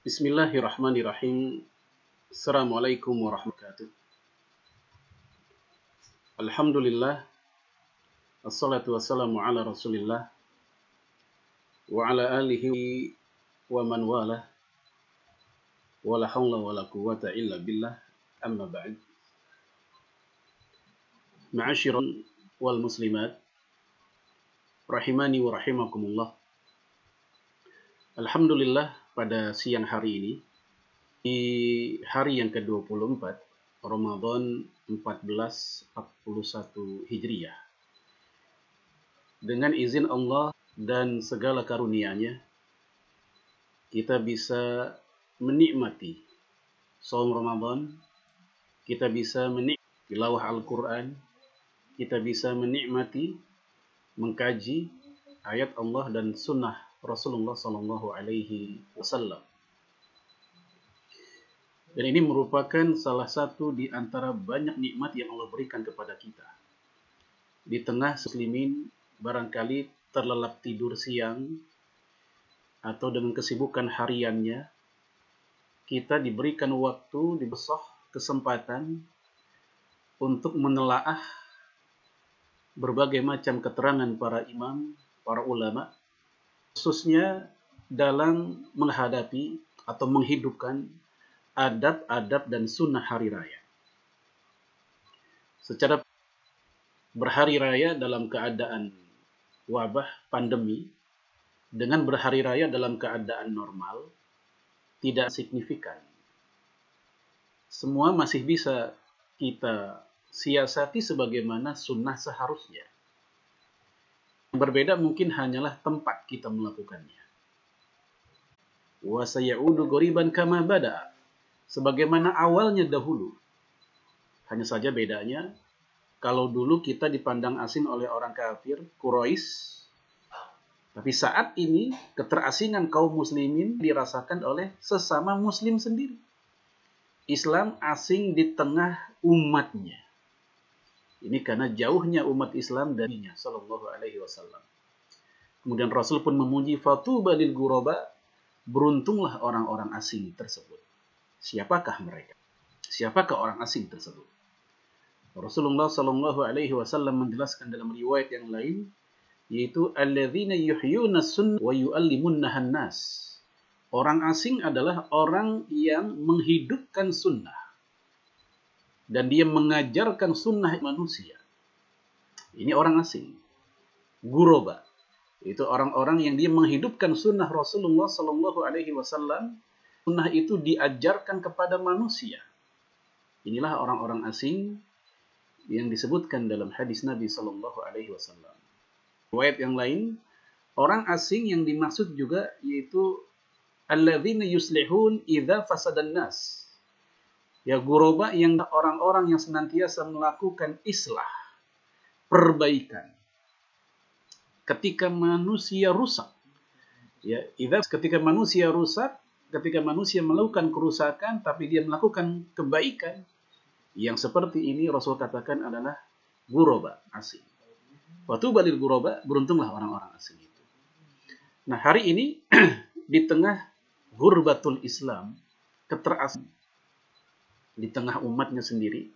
Bismillahirrahmanirrahim. Assalamualaikum warahmatullahi wabarakatuh. Alhamdulillah. Assalatu wassalamu ala rasulillah. Wa ala alihi wa man walah. Wa la hawla wa la quwwata illa billah. Amma ba'd. Ma'asyiral wal muslimat. Rahimani wa rahimakumullah. Alhamdulillah, pada siang hari ini, di hari yang ke-24 Ramadan 1441 Hijriah, dengan izin Allah dan segala karunia-Nya, kita bisa menikmati shaum Ramadan, kita bisa menikmati tilawah Al-Quran, kita bisa menikmati mengkaji ayat Allah dan sunnah Rasulullah Sallallahu Alaihi Wasallam. Dan ini merupakan salah satu di antara banyak nikmat yang Allah berikan kepada kita. Di tengah muslimin barangkali terlelap tidur siang atau dengan kesibukan hariannya, kita diberikan waktu, dibesah kesempatan untuk menelaah berbagai macam keterangan para imam, para ulama, khususnya dalam menghadapi atau menghidupkan adab-adab dan sunnah hari raya. Secara berhari raya dalam keadaan wabah pandemi dengan berhari raya dalam keadaan normal tidak signifikan. Semua masih bisa kita siasati sebagaimana sunnah seharusnya. Yang berbeda mungkin hanyalah tempat kita melakukannya. Wa sayaudu ghoriban kama bada, sebagaimana awalnya dahulu. Hanya saja bedanya, kalau dulu kita dipandang asing oleh orang kafir, Quraisy, tapi saat ini keterasingan kaum muslimin dirasakan oleh sesama muslim sendiri. Islam asing di tengah umatnya. Ini karena jauhnya umat Islam darinya, sallallahu alaihi wasallam. Kemudian Rasul pun memuji fatuba lil ghuraba, beruntunglah orang-orang asing tersebut. Siapakah mereka? Siapakah orang asing tersebut? Rasulullah sallallahu alaihi wasallam menjelaskan dalam riwayat yang lain, yaitu alladzina yuhyuna sunnah wa yu'allimunnaha an-nas. Orang asing adalah orang yang menghidupkan sunnah dan dia mengajarkan sunnah manusia. Ini orang asing. Guroba, itu orang-orang yang dia menghidupkan sunnah Rasulullah Sallallahu Alaihi Wasallam. Sunnah itu diajarkan kepada manusia. Inilah orang-orang asing yang disebutkan dalam hadis Nabi Sallallahu Alaihi Wasallam. Riwayat yang lain, orang asing yang dimaksud juga yaitu alladzina yuslihun idza fasadan nas. Ya, guroba yang orang-orang yang senantiasa melakukan islah, perbaikan. Ketika manusia rusak, ya, ketika manusia rusak, ketika manusia melakukan kerusakan, tapi dia melakukan kebaikan, yang seperti ini Rasul katakan adalah ghuraba, asing. Fatuba lil ghuraba, beruntunglah orang-orang asing itu. Nah, hari ini di tengah ghurbatul Islam, keterasingan di tengah umatnya sendiri,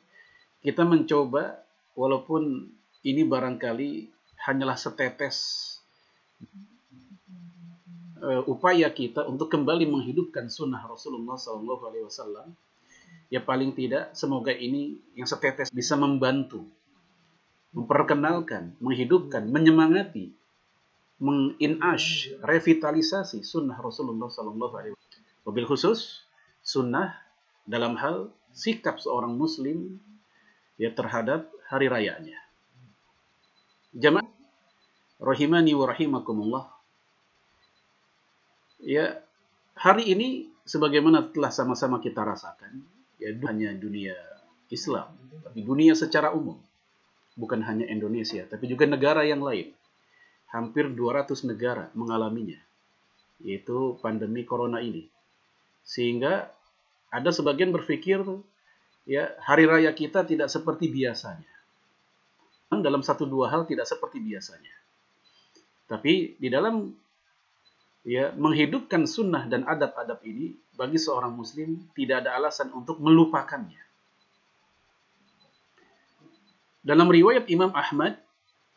kita mencoba, walaupun ini barangkali hanyalah setetes upaya kita untuk kembali menghidupkan sunnah Rasulullah SAW, ya paling tidak semoga ini yang setetes bisa membantu, memperkenalkan, menghidupkan, menyemangati, mengin'ash, revitalisasi sunnah Rasulullah SAW. Wabil khusus sunnah dalam hal sikap seorang muslim ya terhadap hari rayanya. Jamaah rahimani wa rahimakumullah. Ya, hari ini sebagaimana telah sama-sama kita rasakan, ya hanya dunia Islam, tapi dunia secara umum. Bukan hanya Indonesia, tapi juga negara yang lain. Hampir 200 negara mengalaminya, yaitu pandemi corona ini. Sehingga ada sebagian berpikir, ya hari raya kita tidak seperti biasanya. Dalam satu dua hal tidak seperti biasanya. Tapi di dalam ya menghidupkan sunnah dan adab-adab ini, bagi seorang muslim tidak ada alasan untuk melupakannya. Dalam riwayat Imam Ahmad,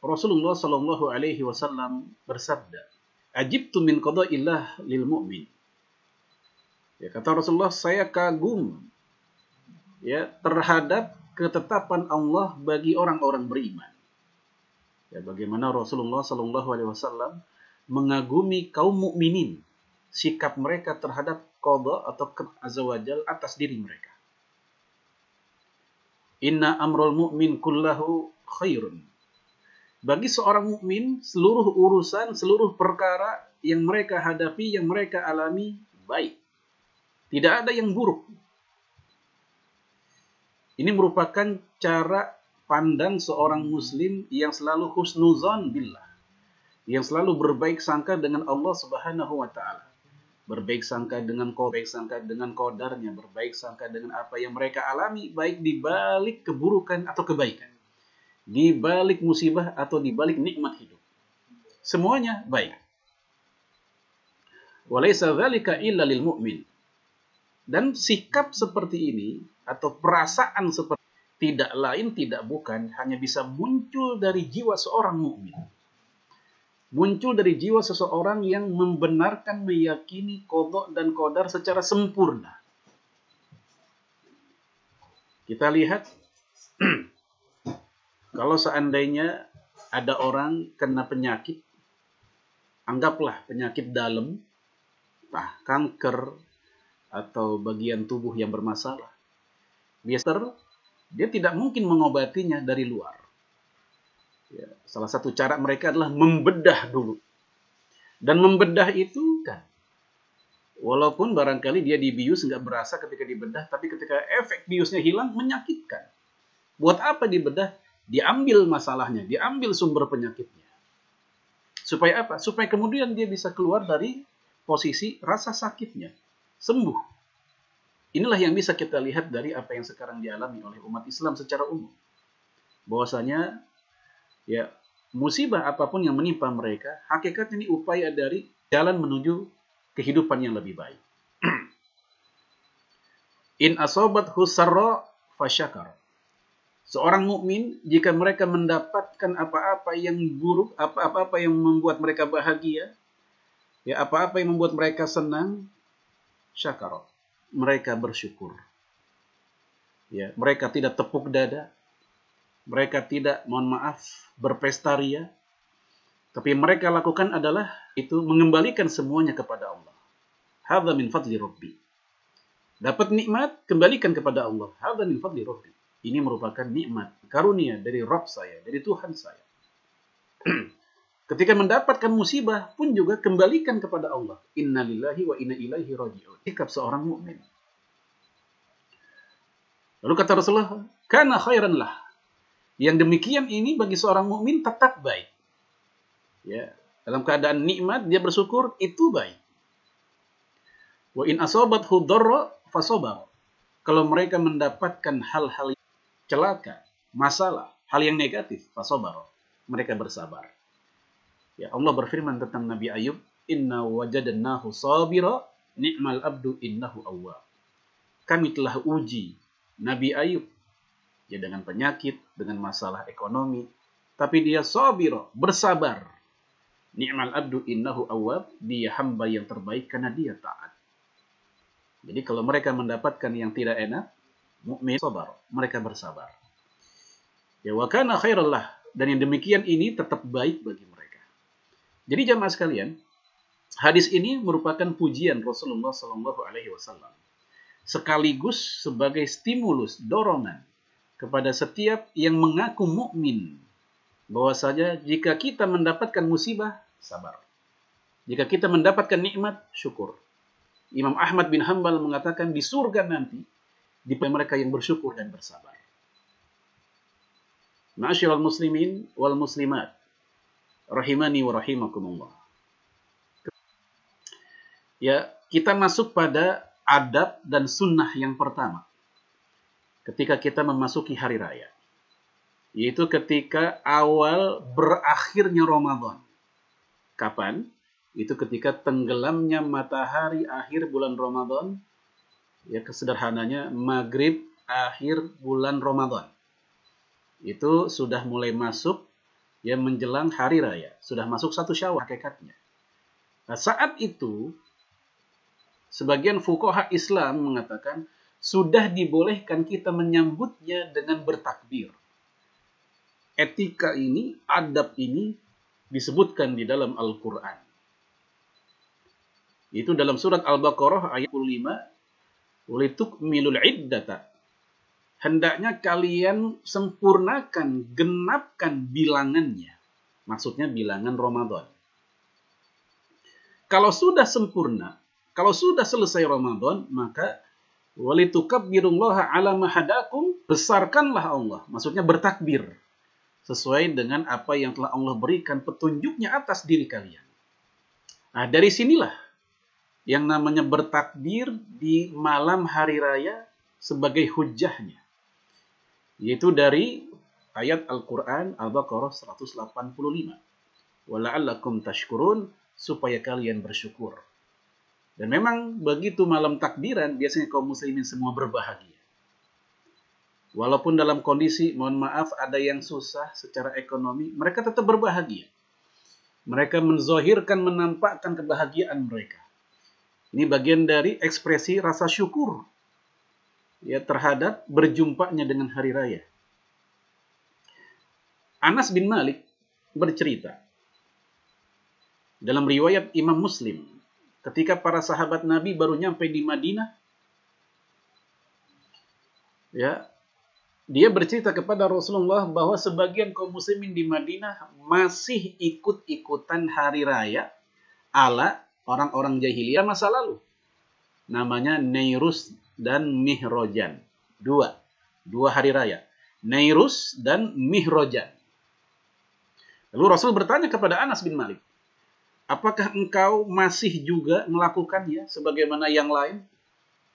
Rasulullah Shallallahu Alaihi Wasallam bersabda, "Ajibtu min qada'illah lil mu'min." Ya, kata Rasulullah, saya kagum ya terhadap ketetapan Allah bagi orang-orang beriman. Ya, bagaimana Rasulullah Shallallahu Alaihi Wasallam mengagumi kaum mukminin, sikap mereka terhadap qada atau azza wajal atas diri mereka. Inna amrul mu'min kullahu khairun. Bagi seorang mukmin, seluruh urusan, seluruh perkara yang mereka hadapi, yang mereka alami, baik. Tidak ada yang buruk. Ini merupakan cara pandang seorang muslim yang selalu husnuzan billah, yang selalu berbaik sangka dengan Allah Subhanahu wa taala. Berbaik sangka dengan qadarnya, berbaik sangka dengan apa yang mereka alami, baik di balik keburukan atau kebaikan, di balik musibah atau di balik nikmat hidup. Semuanya baik. Walaysa dzalika illa lil mu'min. Dan sikap seperti ini atau perasaan seperti tidak lain tidak bukan hanya bisa muncul dari jiwa seorang mukmin. Muncul dari jiwa seseorang yang membenarkan, meyakini qada dan qadar secara sempurna. Kita lihat kalau seandainya ada orang kena penyakit, anggaplah penyakit dalam, entah kanker atau bagian tubuh yang bermasalah. Biasanya dia tidak mungkin mengobatinya dari luar. Ya, salah satu cara mereka adalah membedah dulu. Dan membedah itu kan, walaupun barangkali dia dibius nggak berasa ketika dibedah, tapi ketika efek biusnya hilang menyakitkan. Buat apa dibedah? Diambil masalahnya, diambil sumber penyakitnya. Supaya apa? Supaya kemudian dia bisa keluar dari posisi rasa sakitnya, sembuh. Inilah yang bisa kita lihat dari apa yang sekarang dialami oleh umat Islam secara umum. Bahwasanya ya, musibah apapun yang menimpa mereka, hakikatnya ini upaya dari jalan menuju kehidupan yang lebih baik. In asobat husarra fasyakar. Seorang mukmin jika mereka mendapatkan apa-apa yang buruk, apa-apa yang membuat mereka bahagia, ya apa-apa yang membuat mereka senang, syakar. Mereka bersyukur. Ya, mereka tidak tepuk dada. Mereka tidak, mohon maaf, berpesta ria. Tapi mereka lakukan adalah itu mengembalikan semuanya kepada Allah. Hadza min fadli Rabbi. Dapat nikmat, kembalikan kepada Allah. Hadza min fadli Rabbi. Ini merupakan nikmat, karunia dari Rabb saya, dari Tuhan saya. Ketika mendapatkan musibah pun juga kembalikan kepada Allah. Inna lillahi wa inna ilaihi raji'un. Sikap seorang mukmin. Lalu kata Rasulullah, kana khairan lah. Yang demikian ini bagi seorang mukmin tetap baik. Ya, dalam keadaan nikmat dia bersyukur, itu baik. Wa in asabathu dharra fasabar. Kalau mereka mendapatkan hal-hal celaka, masalah, hal yang negatif, fasabaru, mereka bersabar. Ya, Allah berfirman tentang Nabi Ayub, inna wajadnahu sabira ni'mal abdu innahu awwab. Kami telah uji Nabi Ayub ya dengan penyakit, dengan masalah ekonomi, tapi dia sabira, bersabar. Ni'mal abdu innahu awwab, dia hamba yang terbaik karena dia taat. Jadi kalau mereka mendapatkan yang tidak enak, mukmin sabar, mereka bersabar. Ya wa kana khairallah, dan yang demikian ini tetap baik bagi mereka. Jadi jamaah sekalian, hadis ini merupakan pujian Rasulullah Shallallahu Alaihi Wasallam, sekaligus sebagai stimulus, dorongan kepada setiap yang mengaku mukmin, bahwasanya jika kita mendapatkan musibah, sabar. Jika kita mendapatkan nikmat, syukur. Imam Ahmad bin Hanbal mengatakan di surga nanti, di mereka yang bersyukur dan bersabar. Ma'asyiral muslimin wal muslimat, rahimani wa rahimakumullah. Ya, kita masuk pada adab dan sunnah yang pertama ketika kita memasuki hari raya, yaitu ketika awal berakhirnya Ramadan. Kapan? Itu ketika tenggelamnya matahari akhir bulan Ramadan, ya kesederhananya maghrib akhir bulan Ramadan. Itu sudah mulai masuk ya menjelang hari raya, sudah masuk 1 Syawal hakikatnya. Nah, saat itu sebagian fuqaha Islam mengatakan sudah dibolehkan kita menyambutnya dengan bertakbir. Etika ini, adab ini disebutkan di dalam Al-Quran. Itu dalam surat Al-Baqarah ayat 5, "Walitukmilul iddata." Hendaknya kalian sempurnakan, genapkan bilangannya. Maksudnya bilangan Ramadan. Kalau sudah sempurna, kalau sudah selesai Ramadan, maka walitukabbirullaha ala ma hadakum, besarkanlah Allah. Maksudnya bertakbir sesuai dengan apa yang telah Allah berikan petunjuknya atas diri kalian. Nah, dari sinilah yang namanya bertakbir di malam hari raya sebagai hujjahnya. Yaitu dari ayat Al-Quran Al-Baqarah 185. Wala'allakum tashkurun, supaya kalian bersyukur. Dan memang begitu malam takbiran, biasanya kaum muslimin semua berbahagia. Walaupun dalam kondisi, mohon maaf, ada yang susah secara ekonomi, mereka tetap berbahagia. Mereka menzohirkan, menampakkan kebahagiaan mereka. Ini bagian dari ekspresi rasa syukur ya terhadap berjumpanya dengan hari raya. Anas bin Malik bercerita dalam riwayat Imam Muslim, ketika para sahabat Nabi baru nyampe di Madinah, ya, dia bercerita kepada Rasulullah bahwa sebagian kaum muslimin di Madinah masih ikut-ikutan hari raya ala orang-orang jahiliyah masa lalu. Namanya Nairus dan Mihrojan. Dua hari raya. Nairus dan Mihrojan. Lalu Rasul bertanya kepada Anas bin Malik, apakah engkau masih juga melakukannya sebagaimana yang lain?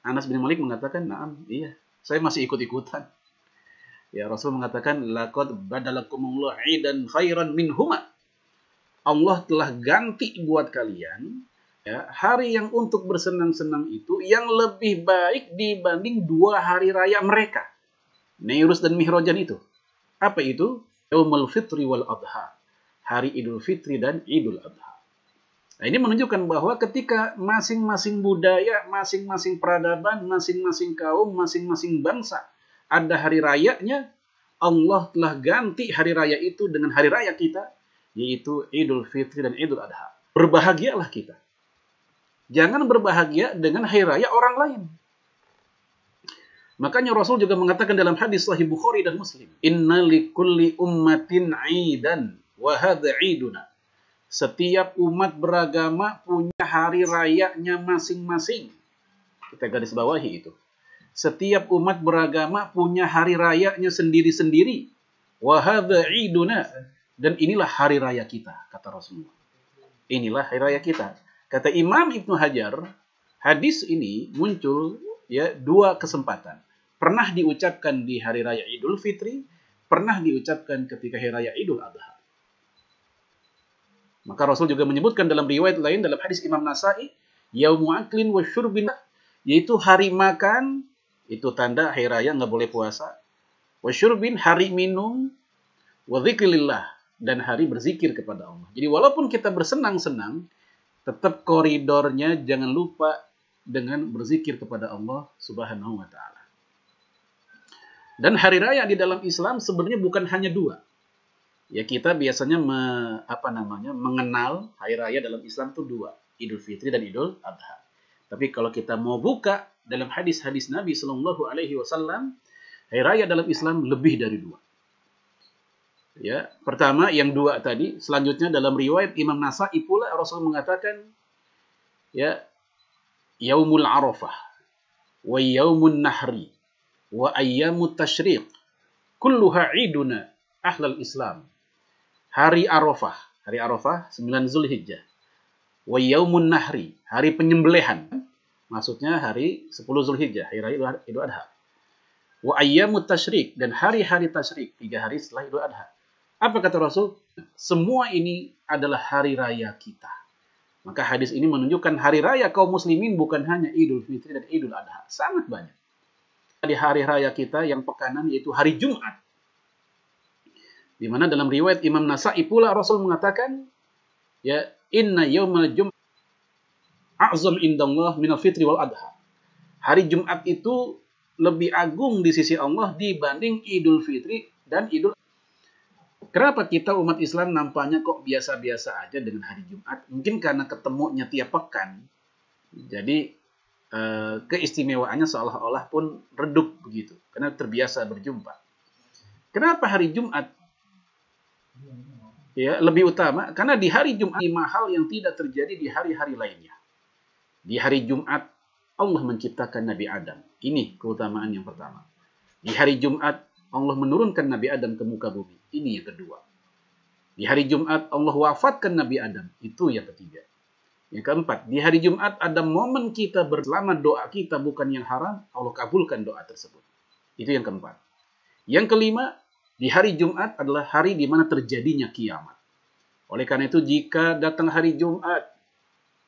Anas bin Malik mengatakan, "Na'am, iya, saya masih ikut-ikutan." Ya, Rasul mengatakan, "Laqad badalakumullah 'idan khairan minhuma." Allah telah ganti buat kalian ya, hari yang untuk bersenang-senang itu yang lebih baik dibanding 2 hari raya mereka. Nairus dan Mihrojan itu. Apa itu? Yaumul Fitri wal Adha. Hari Idul Fitri dan Idul Adha. Nah, ini menunjukkan bahwa ketika masing-masing budaya, masing-masing peradaban, masing-masing kaum, masing-masing bangsa ada hari rayanya, Allah telah ganti hari raya itu dengan hari raya kita, yaitu Idul Fitri dan Idul Adha. Berbahagialah kita. Jangan berbahagia dengan hari raya orang lain. Makanya Rasul juga mengatakan dalam hadis Sahih Bukhari dan Muslim, "Inna likulli ummatin 'idan wa hadza 'iduna." Setiap umat beragama punya hari rayanya masing-masing. Kita garis bawahi itu. Setiap umat beragama punya hari rayanya sendiri-sendiri. Wa hadza 'iduna. Dan inilah hari raya kita, kata Rasulullah. Inilah hari raya kita. Kata Imam Ibnu Hajar, hadis ini muncul ya 2 kesempatan. Pernah diucapkan di hari raya Idul Fitri, pernah diucapkan ketika hari raya Idul Adha. Maka Rasul juga menyebutkan dalam riwayat lain, dalam hadis Imam Nasa'i, yaumu aklin wa syurbin, yaitu hari makan, itu tanda hari raya nggak boleh puasa. Wa syurbin, hari minum, wa dzikrillah, dan hari berzikir kepada Allah. Jadi walaupun kita bersenang-senang, tetap koridornya jangan lupa dengan berzikir kepada Allah Subhanahu wa taala. Dan hari raya di dalam Islam sebenarnya bukan hanya dua. Ya, kita biasanya mengenal hari raya dalam Islam itu dua, Idul Fitri dan Idul Adha. Tapi kalau kita mau buka dalam hadis-hadis Nabi Shallallahu Alaihi Wasallam, hari raya dalam Islam lebih dari dua. Ya, pertama yang dua tadi, selanjutnya dalam riwayat Imam Nasa'i pula Rasul mengatakan, ya, Yaumul Arafah, wa Yaumun Nahri, wa Ayyamut Tashriq, kulluha iduna ahlal Islam. Hari Arafah 9 Zulhijjah. Wa Yaumun Nahri, hari penyembelihan. Maksudnya hari 10 Zulhijjah, hari raya Idul Adha. Wa Ayyamut Tashriq, dan hari-hari Tashriq, 3 hari setelah Idul Adha. Apa kata Rasul? Semua ini adalah hari raya kita. Maka hadis ini menunjukkan hari raya kaum muslimin bukan hanya Idul Fitri dan Idul Adha. Sangat banyak. Di hari raya kita yang pekanan yaitu hari Jumat. Di mana dalam riwayat Imam Nasa'i pula Rasul mengatakan, ya, inna yaumal jum'ah a'zam indallah minal fitri wal adha. Hari Jumat itu lebih agung di sisi Allah dibanding Idul Fitri dan Idul Adha. Kenapa kita umat Islam nampaknya kok biasa-biasa aja dengan hari Jumat? Mungkin karena ketemunya tiap pekan. Jadi keistimewaannya seolah-olah pun redup begitu. Karena terbiasa berjumpa. Kenapa hari Jumat ya lebih utama? Karena di hari Jumat 5 hal yang tidak terjadi di hari-hari lainnya. Di hari Jumat Allah menciptakan Nabi Adam. Ini keutamaan yang pertama. Di hari Jumat Allah menurunkan Nabi Adam ke muka bumi. Ini yang kedua. Di hari Jumat Allah wafatkan Nabi Adam. Itu yang ketiga. Yang keempat, di hari Jumat ada momen kita bersama, doa kita bukan yang haram, Allah kabulkan doa tersebut. Itu yang keempat. Yang kelima, di hari Jumat adalah hari di mana terjadinya kiamat. Oleh karena itu, jika datang hari Jumat,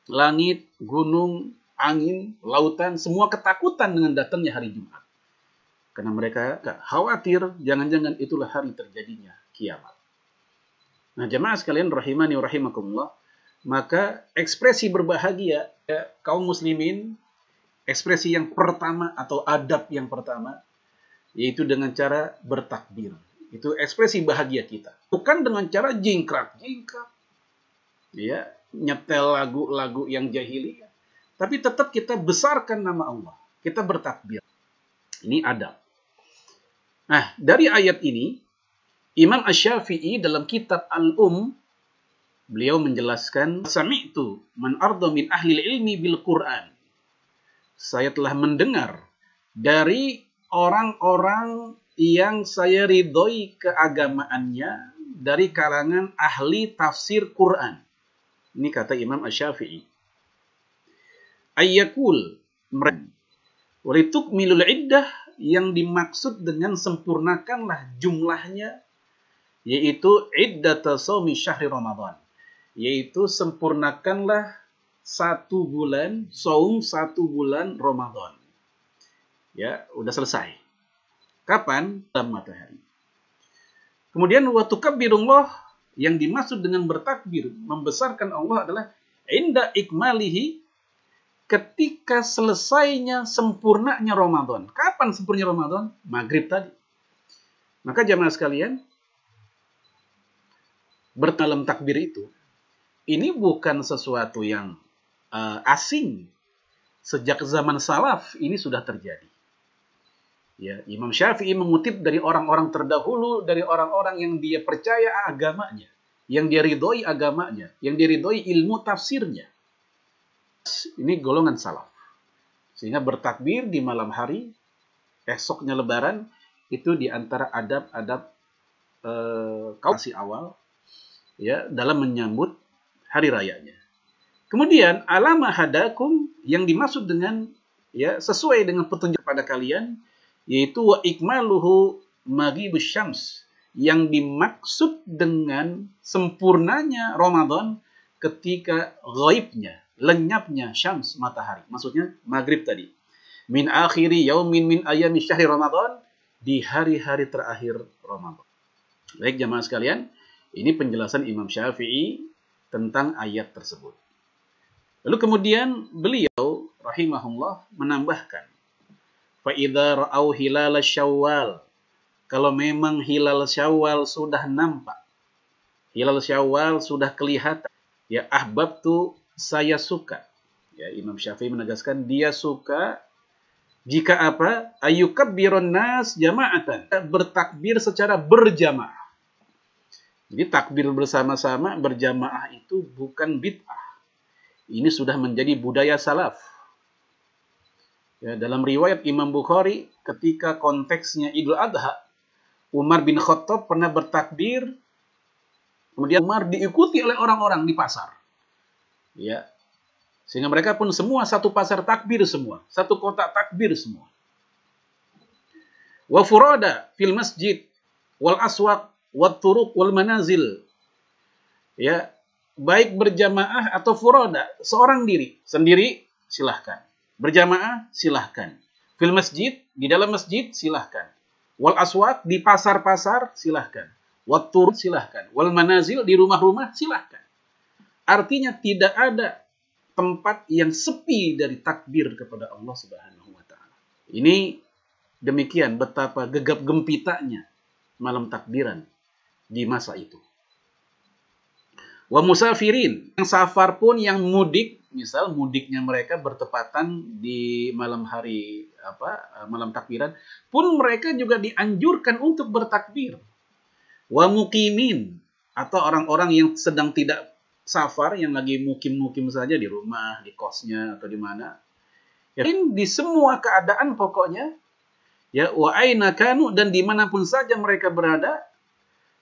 langit, gunung, angin, lautan, semua ketakutan dengan datangnya hari Jumat. Karena mereka khawatir, jangan-jangan itulah hari terjadinya kiamat. Nah, jemaah sekalian rahimani wa rahimakumullah, maka ekspresi berbahagia kaum muslimin, ekspresi yang pertama atau adab yang pertama, yaitu dengan cara bertakbir. Itu ekspresi bahagia kita. Bukan dengan cara jingkrak-jingkrak, ya, nyetel lagu-lagu yang jahiliyah. Tapi tetap kita besarkan nama Allah. Kita bertakbir. Ini adab. Nah, dari ayat ini, Imam Asy-Syafi'i dalam kitab beliau menjelaskan, Sami'tu man arda min ahli ilmi bil Qur'an. Saya telah mendengar dari orang-orang yang saya ridhoi keagamaannya dari kalangan ahli tafsir Quran. Ini kata Imam Asy-Syafi'i. Ayyakul walitukmilul iddah, yang dimaksud dengan sempurnakanlah jumlahnya, yaitu iddata shaumi syahri Ramadan. Yaitu sempurnakanlah 1 bulan, saum 1 bulan Ramadan. Ya, udah selesai. Kapan? Dalam matahari. Kemudian wa tukabbirullah, yang dimaksud dengan bertakbir, membesarkan Allah adalah inda ikmalihi, ketika selesainya, sempurnanya Ramadan. Kapan sempurnanya Ramadan? Maghrib tadi. Maka jamaah sekalian, berdalam takbir itu, ini bukan sesuatu yang asing. Sejak zaman salaf ini sudah terjadi. Ya, Imam Syafi'i mengutip dari orang-orang terdahulu, dari orang-orang yang dia percaya agamanya, yang dia ridhoi agamanya, yang dia ridhoi ilmu tafsirnya. Ini golongan salaf. Sehingga bertakbir di malam hari, esoknya Lebaran, itu di antara adab-adab kaum awal, ya, dalam menyambut hari rayanya. Kemudian alama hadakum, yang dimaksud dengan, ya, sesuai dengan petunjuk pada kalian, yaitu wa ikmaluhu maghibus syams, yang dimaksud dengan sempurnanya Ramadan ketika ghaibnya, lenyapnya syams, matahari. Maksudnya maghrib tadi. Min akhiri yaumin min ayami syahri Ramadan, di hari-hari terakhir Ramadan. Baik jamaah sekalian, ini penjelasan Imam Syafi'i tentang ayat tersebut. Lalu kemudian beliau rahimahullah menambahkan, fa idza ra'au hilal syawal, kalau memang hilal Syawal sudah nampak, hilal Syawal sudah kelihatan, ya ahbabtu, saya suka. Ya, Imam Syafi'i menegaskan dia suka jika apa? Ayyukabbirun nas jama'atan, bertakbir secara berjamaah. Jadi takbir bersama-sama berjamaah itu bukan bid'ah. Ini sudah menjadi budaya salaf. Ya, dalam riwayat Imam Bukhari ketika konteksnya Idul Adha, Umar bin Khattab pernah bertakbir, kemudian Umar diikuti oleh orang-orang di pasar. Ya. Sehingga mereka pun semua satu pasar takbir semua, satu kota takbir semua. Wa furada fil masjid wal aswaq wat turuq wal manazil. Ya, baik berjamaah atau furada, seorang diri, sendiri silahkan. Berjamaah silahkan. Fil masjid, di dalam masjid silahkan. Wal aswaq, di pasar-pasar silahkan. Wat turuq silahkan. Wal manazil, di rumah-rumah silahkan. Artinya tidak ada tempat yang sepi dari takbir kepada Allah Subhanahu wa taala. Ini demikian betapa gegap gempitanya malam takbiran di masa itu. Wa musafirin, yang safar pun, yang mudik, misal mudiknya mereka bertepatan di malam hari malam takbiran, pun mereka juga dianjurkan untuk bertakbir. Wa muqimin, atau orang-orang yang sedang tidak safar, yang lagi mukim-mukim saja di rumah, di kosnya atau di mana. Ya, di semua keadaan pokoknya, ya wa aina kanu, dan dimanapun saja mereka berada,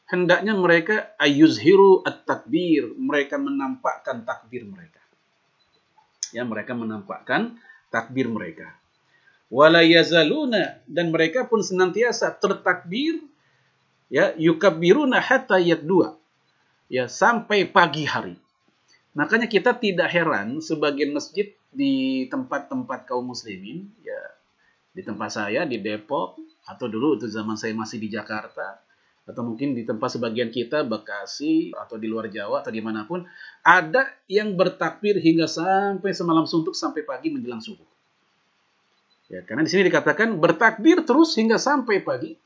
hendaknya mereka ayuzhiru at-takbir, mereka menampakkan takbir mereka. Ya, mereka menampakkan takbir mereka. Wala yazaluna, dan mereka pun senantiasa tertakbir, ya yukabbiruna hatta yadua, ya sampai pagi hari. Makanya kita tidak heran sebagian masjid di tempat-tempat kaum muslimin, ya di tempat saya di Depok, atau dulu itu zaman saya masih di Jakarta, atau mungkin di tempat sebagian kita Bekasi atau di luar Jawa atau dimanapun, ada yang bertakbir hingga sampai semalam suntuk sampai pagi menjelang subuh. Ya, karena di sini dikatakan bertakbir terus hingga sampai pagi.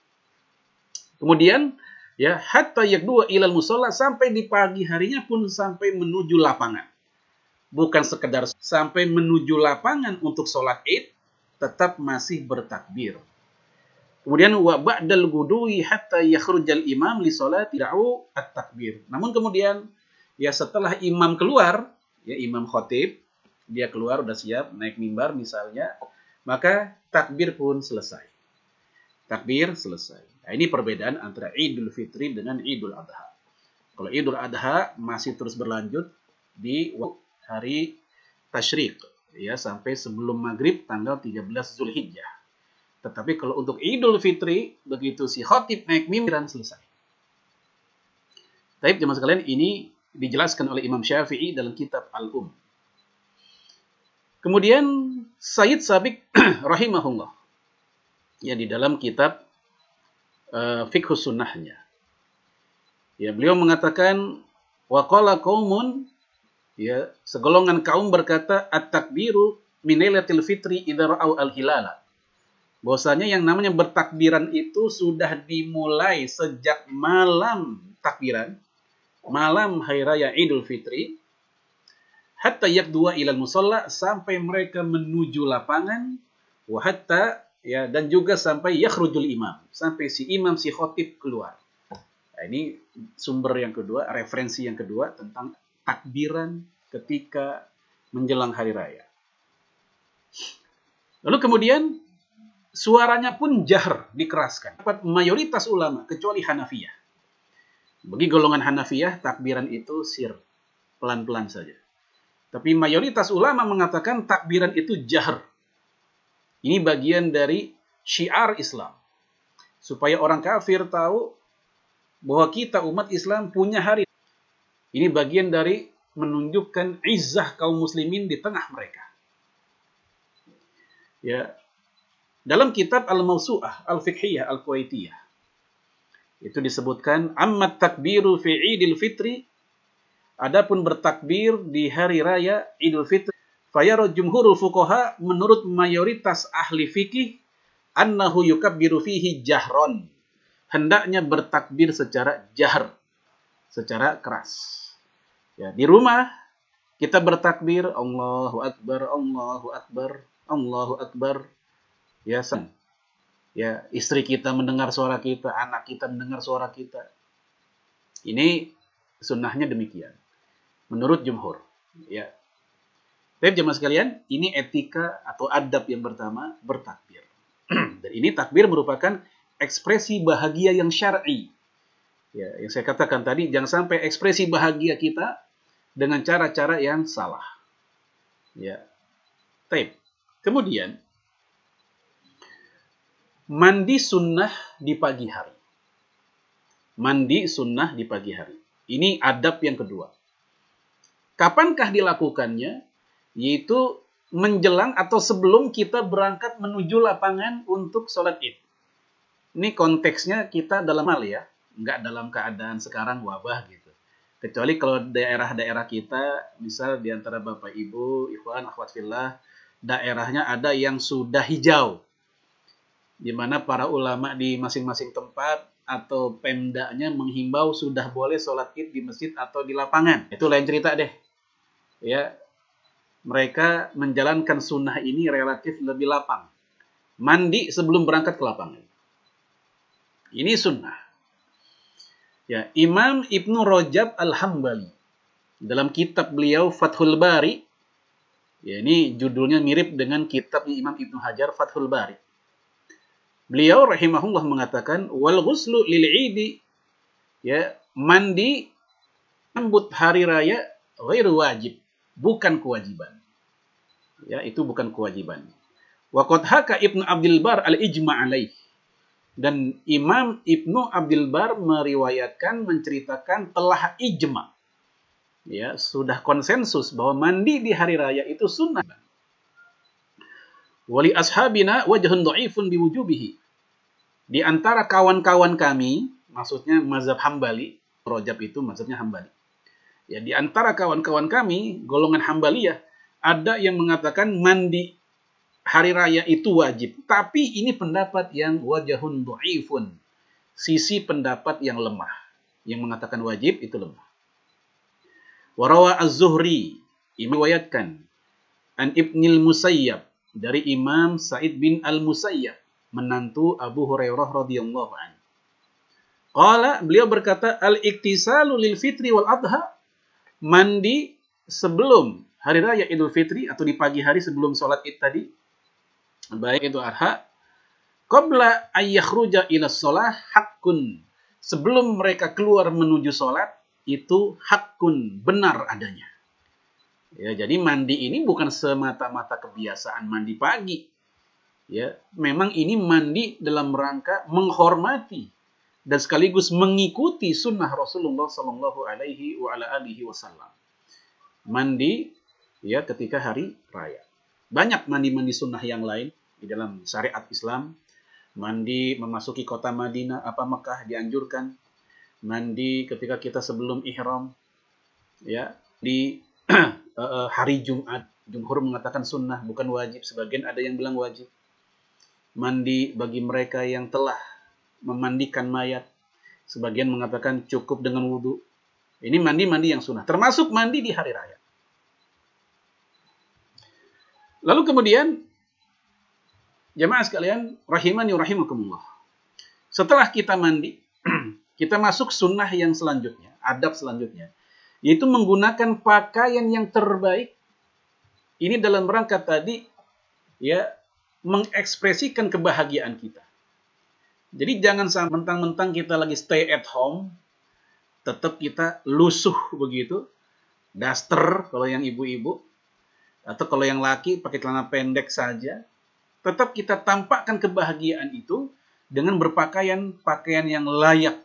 Kemudian ya hatta yakdua ilal musalla, sampai di pagi harinya pun sampai menuju lapangan. Bukan sekedar sampai menuju lapangan untuk sholat Id, tetap masih bertakbir. Kemudian wa ba'dal ghudwi hatta yakhrujal imam li sholati da'u at-takbir. Namun kemudian ya setelah imam keluar, ya imam khatib, dia keluar udah siap naik mimbar misalnya, maka takbir pun selesai. Takbir selesai. Nah, ini perbedaan antara Idul Fitri dengan Idul Adha. Kalau Idul Adha masih terus berlanjut di hari Tasyrik, ya sampai sebelum maghrib tanggal 13 Zulhijjah. Tetapi kalau untuk Idul Fitri, begitu si khatib naik mimbar selesai. Baik jemaah sekalian, ini dijelaskan oleh Imam Syafi'i dalam kitab Al-Um. Kemudian Sayyid Sabiq rahimahullah, ya di dalam kitab Fiqhus Sunnahnya, ya beliau mengatakan waqala qaumun, ya segolongan kaum berkata at-takbiru min lailatul fitri idza ra'au al-hilala. Bahwasanya yang namanya bertakbiran itu sudah dimulai sejak malam takbiran, malam hari raya Idul Fitri, hatta yakdua ilal musalla, sampai mereka menuju lapangan, wa hatta, ya dan juga sampai yakhrujul imam, sampai si imam si khatib keluar. Nah, ini sumber yang kedua, referensi yang kedua tentang takbiran ketika menjelang hari raya. Lalu kemudian suaranya pun jahr, dikeraskan. Mayoritas ulama kecuali Hanafiyah. Bagi golongan Hanafiyah takbiran itu sir, pelan-pelan saja. Tapi mayoritas ulama mengatakan takbiran itu jahr. Ini bagian dari syiar Islam. Supaya orang kafir tahu bahwa kita umat Islam punya hari. Ini bagian dari menunjukkan izzah kaum muslimin di tengah mereka. Ya, dalam kitab Al-Mawsu'ah Al-Fiqhiyah Al-Kuwaitiyah itu disebutkan ammat takbiru fi Idul Fitri, adapun bertakbir di hari raya Idul Fitri, fayara jumhurul fuqaha, menurut mayoritas ahli fikih, annahu yukabbiru fihi jahron, hendaknya bertakbir secara jahr, secara keras. Ya, di rumah kita bertakbir Allahu Akbar, Allahu Akbar, Allahu Akbar. Ya, ya, istri kita mendengar suara kita, anak kita mendengar suara kita. Ini sunnahnya demikian menurut jumhur. Ya. Tapi jemaah sekalian, ini etika atau adab yang pertama, bertakbir. Dan ini takbir merupakan ekspresi bahagia yang syar'i. Ya, yang saya katakan tadi, jangan sampai ekspresi bahagia kita dengan cara-cara yang salah. Ya. Taib. Kemudian mandi sunnah di pagi hari. Mandi sunnah di pagi hari. Ini adab yang kedua. Kapankah dilakukannya? Yaitu menjelang atau sebelum kita berangkat menuju lapangan untuk sholat id. Ini konteksnya kita dalam hal ya, nggak dalam keadaan sekarang wabah gitu. Kecuali kalau daerah-daerah kita, misal di antara bapak ibu, ikhwan, akhwat fillah, daerahnya ada yang sudah hijau, di mana para ulama di masing-masing tempat atau pemdanya menghimbau sudah boleh sholat id di masjid atau di lapangan. Itu lain cerita deh. Ya, mereka menjalankan sunnah ini relatif lebih lapang. Mandi sebelum berangkat ke lapangan. Ini sunnah. Ya, Imam Ibnu Rajab Al-Hambali dalam kitab beliau Fathul Bari, ya ini judulnya mirip dengan kitab Imam Ibnu Hajar Fathul Bari. Beliau rahimahullah mengatakan wal ghuslu lil idi, ya, mandi sambut hari raya ghairu wajib, bukan kewajiban. Ya, itu bukan kewajiban. Wa qad haka Ibnu Abdul Bar al-ijma' alaih. Dan Imam Ibnu Abdul Bar meriwayatkan, menceritakan telah ijma'. Ya, sudah konsensus bahwa mandi di hari raya itu sunnah. Wali ashabina wajhun dha'ifun biwujubihi. Di antara kawan-kawan kami, maksudnya mazhab Hambali, Rajab itu mazhabnya Hambali. Ya, di antara kawan-kawan kami, golongan Hambaliyah, ada yang mengatakan mandi hari raya itu wajib. Tapi ini pendapat yang wajahun dhaifun. Sisi pendapat yang lemah. Yang mengatakan wajib itu lemah. Warawa Az-Zuhri, meriwayatkan an Ibnil Musayyab, dari Imam Sa'id bin Al-Musayyab, menantu Abu Hurairah radhiyallahu anhu. Qala, beliau berkata, al-iktisalu lil fitri wal adha, mandi sebelum hari raya Idul Fitri atau di pagi hari sebelum sholat id tadi, baik itu adha, qabla ayyakhruja ila sholah haqqun, sebelum mereka keluar menuju sholat, itu haqqun, benar adanya. Ya, jadi mandi ini bukan semata-mata kebiasaan mandi pagi. Ya, memang ini mandi dalam rangka menghormati dan sekaligus mengikuti sunnah Rasulullah Sallallahu Alaihi Wasallam. Mandi ya ketika hari raya. Banyak mandi-mandi sunnah yang lain di dalam syariat Islam. Mandi memasuki kota Madinah, Mekah dianjurkan. Mandi ketika kita sebelum ihram, ya, di hari Jumat. Jumhur mengatakan sunnah, bukan wajib. Sebagian ada yang bilang wajib. Mandi bagi mereka yang telah memandikan mayat. Sebagian mengatakan cukup dengan wudhu. Ini mandi-mandi yang sunnah. Termasuk mandi di hari raya. Lalu kemudian, jemaah sekalian, rahimani rahimakumullah. Setelah kita mandi, kita masuk sunnah yang selanjutnya, adab selanjutnya, yaitu menggunakan pakaian yang terbaik. Ini dalam rangka tadi, ya, mengekspresikan kebahagiaan kita. Jadi jangan sampai mentang-mentang kita lagi stay at home, tetap kita lusuh begitu, daster kalau yang ibu-ibu, atau kalau yang laki pakai celana pendek saja, tetap kita tampakkan kebahagiaan itu dengan berpakaian pakaian yang layak,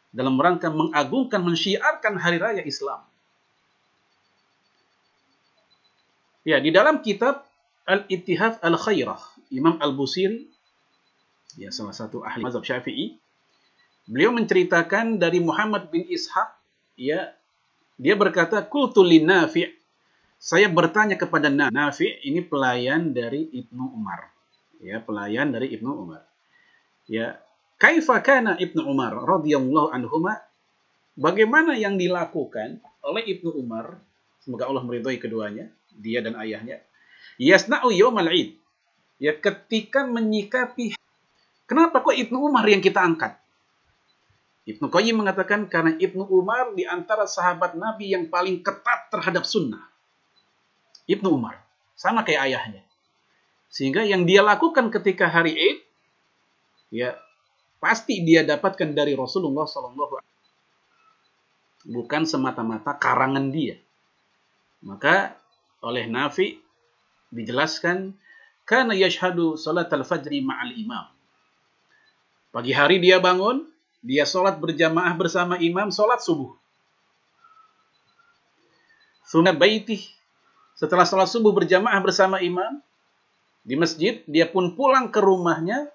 dalam rangka mengagungkan, mensyiarkan hari raya Islam. Ya, di dalam kitab Al-Ittihaf Al-Khairah, Imam Al-Busiri, ya salah satu ahli mazhab Syafi'i, beliau menceritakan dari Muhammad bin Ishaq, ya, dia berkata, qultu li Nafi', saya bertanya kepada Nafi', ini pelayan dari Ibnu Umar. Ya, pelayan dari Ibnu Umar. Ya, kaifa kana Ibnu Umar radhiyallahu anhuma, bagaimana yang dilakukan oleh Ibnu Umar, semoga Allah meridhai keduanya, dia dan ayahnya, yasna'u yaumal id, ya, ketika menyikapi. Kenapa kok Ibnu Umar yang kita angkat? Ibnu Qayyim mengatakan karena Ibnu Umar di antara sahabat Nabi yang paling ketat terhadap sunnah. Ibnu Umar sama kayak ayahnya, sehingga yang dia lakukan ketika hari Id, ya, pasti dia dapatkan dari Rasulullah SAW, bukan semata-mata karangan dia. Maka oleh Nafi dijelaskan, kana yashhadu salat al-fajri ma'al imam. Pagi hari dia bangun, dia sholat berjamaah bersama imam, sholat subuh. Sunat baitih, setelah sholat subuh berjamaah bersama imam di masjid, dia pun pulang ke rumahnya,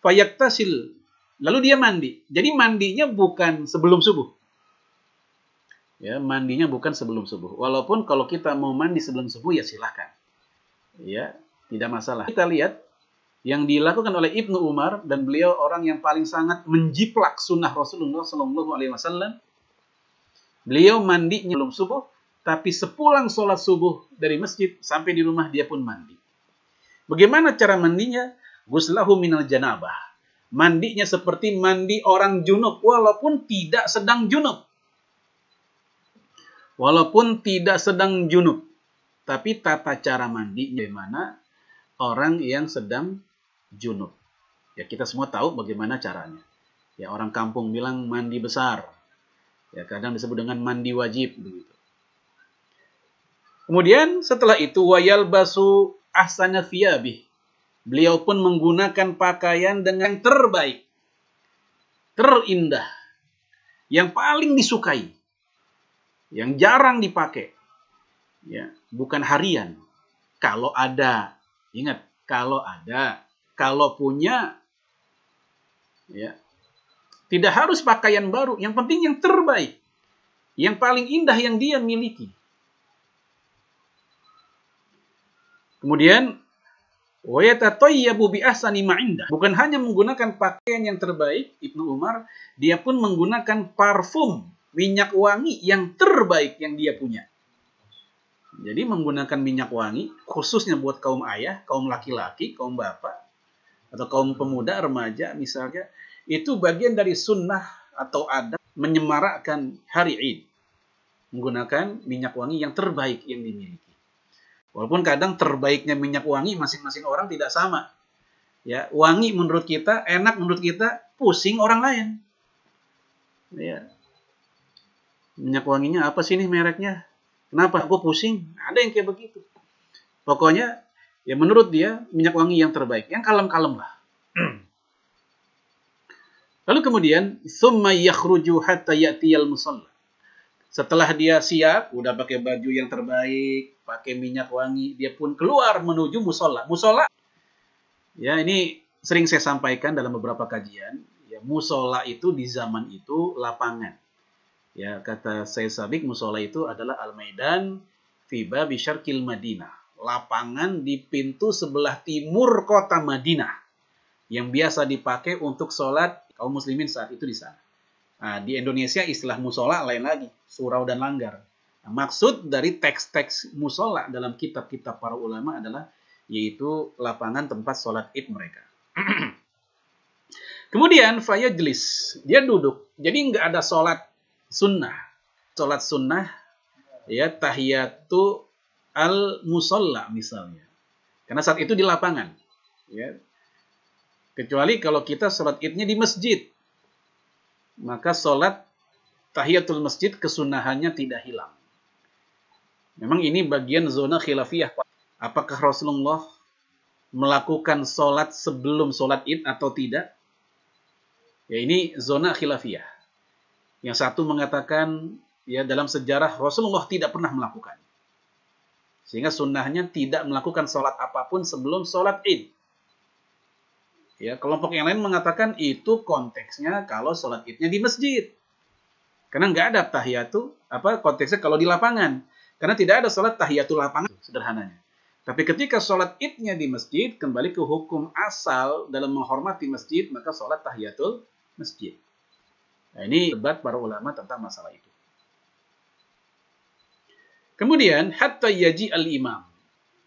fayaktasil, lalu dia mandi. Jadi mandinya bukan sebelum subuh. Ya, mandinya bukan sebelum subuh. Walaupun kalau kita mau mandi sebelum subuh, ya silahkan. Ya, tidak masalah. Kita lihat yang dilakukan oleh Ibnu Umar, dan beliau orang yang paling sangat menjiplak sunnah Rasulullah SAW. Beliau mandinya belum subuh, tapi sepulang sholat subuh dari masjid sampai di rumah dia pun mandi. Bagaimana cara mandinya? Guslahu minal janabah. Mandinya seperti mandi orang junub, walaupun tidak sedang junub. Walaupun tidak sedang junub, tapi tata cara mandi bagaimana orang yang sedang junub. Ya, kita semua tahu bagaimana caranya. Ya, orang kampung bilang mandi besar. Ya, kadang disebut dengan mandi wajib begitu. Kemudian setelah itu wayal basu ahsana thiyabih. Beliau pun menggunakan pakaian dengan terbaik, terindah, yang paling disukai, yang jarang dipakai. Ya, bukan harian. Kalau ada, ingat, kalau ada, kalau punya, ya, tidak harus pakaian baru, yang penting yang terbaik, yang paling indah yang dia miliki. Kemudian wayatathayyabu bi ahsani ma indah. Bukan hanya menggunakan pakaian yang terbaik, Ibnu Umar, dia pun menggunakan parfum, minyak wangi yang terbaik yang dia punya. Jadi menggunakan minyak wangi khususnya buat kaum ayah, kaum laki-laki, kaum bapak, atau kaum pemuda, remaja misalnya, itu bagian dari sunnah atau adat menyemarakkan hari Id. Menggunakan minyak wangi yang terbaik yang dimiliki. Walaupun kadang terbaiknya minyak wangi masing-masing orang tidak sama. Ya, wangi menurut kita, enak menurut kita, pusing orang lain. Ya. Minyak wanginya apa sih nih mereknya? Kenapa aku pusing? Ada yang kayak begitu. Pokoknya ya menurut dia minyak wangi yang terbaik, yang kalem-kalem lah. Lalu kemudian tsumma yakhruju hatta ya'tiyal musalla. Setelah dia siap, udah pakai baju yang terbaik, pakai minyak wangi, dia pun keluar menuju musola. Musola, ya ini sering saya sampaikan dalam beberapa kajian. Ya, musola itu di zaman itu lapangan. Ya, kata Syekh Sabiq, musola itu adalah al-maidan fi babi syarqil Madinah. Lapangan di pintu sebelah timur kota Madinah. Yang biasa dipakai untuk sholat kaum muslimin saat itu di sana. Nah, di Indonesia istilah musola lain lagi, surau dan langgar. Nah, maksud dari teks-teks musola dalam kitab-kitab para ulama adalah yaitu lapangan tempat sholat id mereka. Kemudian fayajlis, dia duduk. Jadi nggak ada sholat sunnah. Sholat sunnah, ya tahiyatu al musolla misalnya. Karena saat itu di lapangan. Ya. Kecuali kalau kita sholat idnya di masjid. Maka sholat tahiyatul masjid kesunahannya tidak hilang. Memang ini bagian zona khilafiyah. Apakah Rasulullah melakukan sholat sebelum sholat id atau tidak? Ya ini zona khilafiyah. Yang satu mengatakan ya dalam sejarah Rasulullah tidak pernah melakukan. Sehingga sunnahnya tidak melakukan sholat apapun sebelum sholat Id. Ya, kelompok yang lain mengatakan itu konteksnya kalau sholat Idnya di masjid. Karena nggak ada konteksnya kalau di lapangan. Karena tidak ada sholat tahiyatul lapangan, sederhananya. Tapi ketika sholat Idnya di masjid, kembali ke hukum asal dalam menghormati masjid, maka sholat tahiyatul masjid. Nah, ini debat para ulama tentang masalah itu. Kemudian, hatta yaji al-imam.